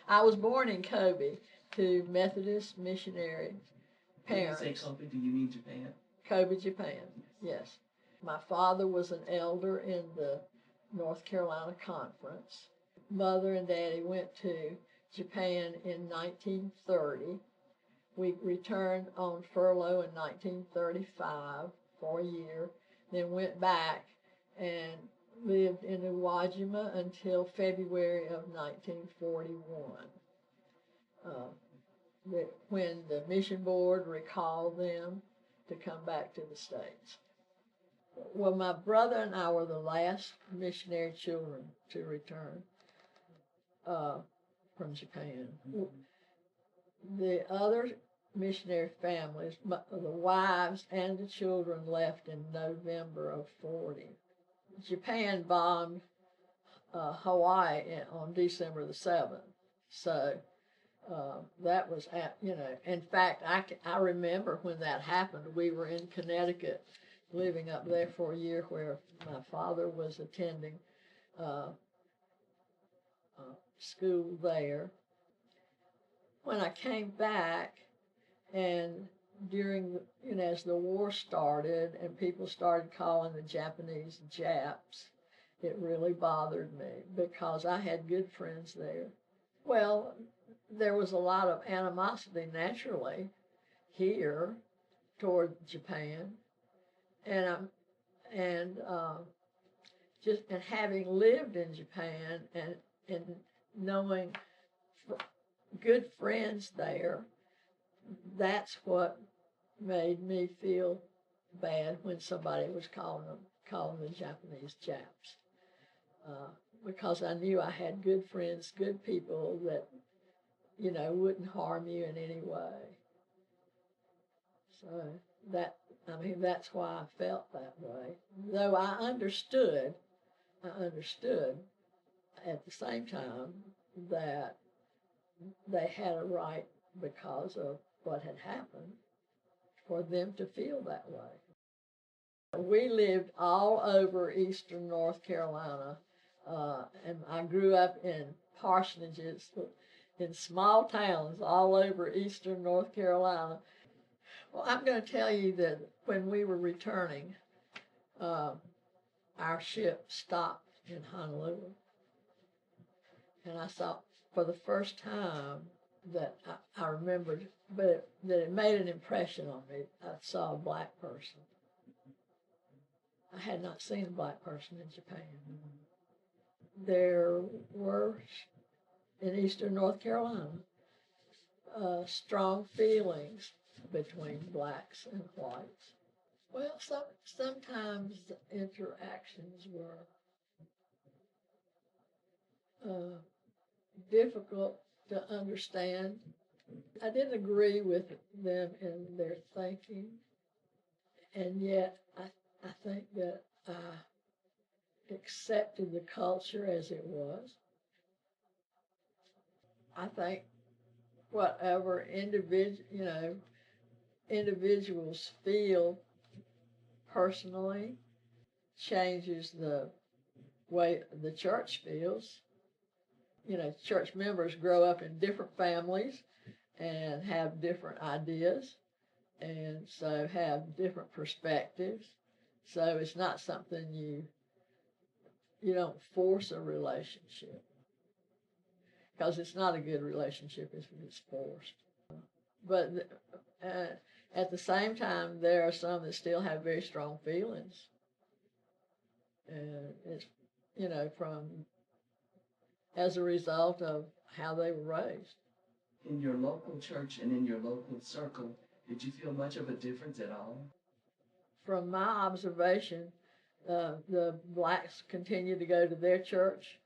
I was born in Kobe to Methodist missionary parents. When you say Kobe, do you mean Japan? Kobe, Japan, yes. My father was an elder in the North Carolina Conference. Mother and Daddy went to Japan in 1930. We returned on furlough in 1935 for a year, then went back and lived in Uwajima until February of 1941, when the mission board recalled them to come back to the States. Well, my brother and I were the last missionary children to return from Japan. The other missionary families, the wives and the children left in November of 40. Japan bombed Hawaii on December the 7th. So that was, in fact, I remember when that happened. We were in Connecticut, living up there for a year, where my father was attending school there. When I came back, and during, as the war started and people started calling the Japanese Japs, it really bothered me because I had good friends there. Well, there was a lot of animosity naturally here toward Japan, and having lived in Japan and knowing good friends there, that's what made me feel bad when somebody was calling the Japanese Japs, because I knew I had good friends, good people that wouldn't harm you in any way. So that's why I felt that way. Though I understood at the same time that they had a right, because of what had happened, for them to feel that way. We lived all over eastern North Carolina, and I grew up in parsonages in small towns all over eastern North Carolina. Well, I'm going to tell you that when we were returning, our ship stopped in Honolulu. And I saw, for the first time that I remembered, but that it made an impression on me, I saw a black person. I had not seen a black person in Japan. There were, in eastern North Carolina, strong feelings between blacks and whites. Well, sometimes the interactions were difficult to understand. I didn't agree with them in their thinking, and yet I think that I accepted the culture as it was. I think whatever individuals feel personally changes the way the church feels. Church members grow up in different families and have different ideas, and so have different perspectives. So it's not something you don't force a relationship, because it's not a good relationship if it's forced. But at the same time, there are some that still have very strong feelings, and it's as a result of how they were raised. In your local church and in your local circle, did you feel much of a difference at all? From my observation, the blacks continued to go to their church,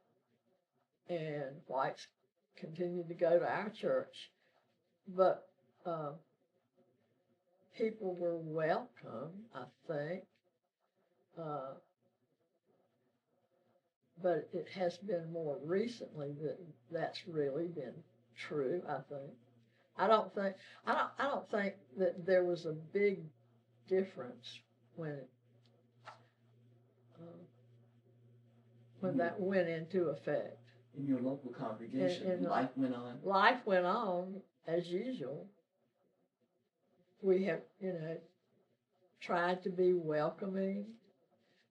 and whites continued to go to our church. But people were welcome, I think. But it has been more recently that that's really been true, I think. I don't think that there was a big difference when that went into effect. in your local congregation? And Life went on. Life went on as usual. We have, tried to be welcoming,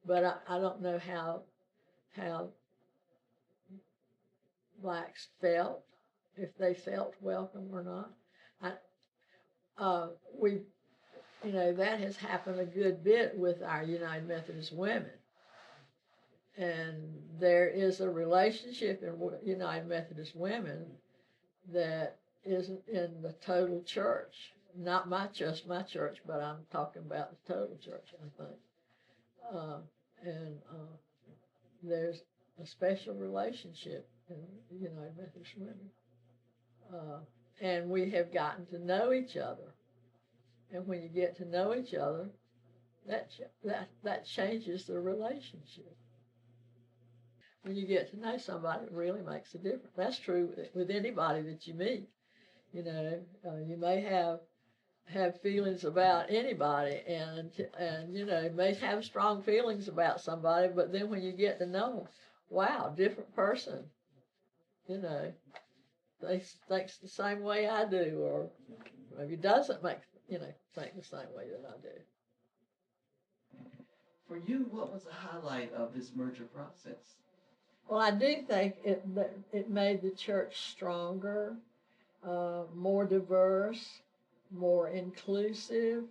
but I don't know how blacks felt, if they felt welcome or not. That has happened a good bit with our United Methodist women. And there is a relationship in United Methodist women that isn't in the total church. Not my church, but I'm talking about the total church, I think. There's a special relationship in the United Methodist women. And we have gotten to know each other. And when you get to know each other, that changes the relationship. When you get to know somebody, it really makes a difference. That's true with anybody that you meet. You may have feelings about anybody, and you may have strong feelings about somebody, but then when you get to know them, wow, different person. They thinks the same way I do, or maybe doesn't think the same way that I do. For you, what was the highlight of this merger process? Well, I do think it made the church stronger, more diverse, more inclusive,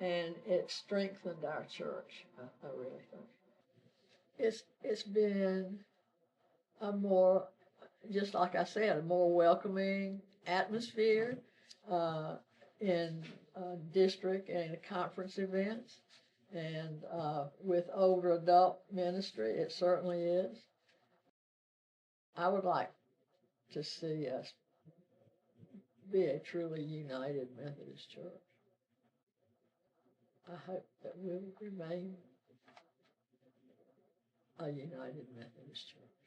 and it strengthened our church. I really think it's been a more, just like I said, a more welcoming atmosphere in district and conference events, and with older adult ministry, it certainly is. I would like to see us be a truly united Methodist church. I hope that we will remain a united Methodist church.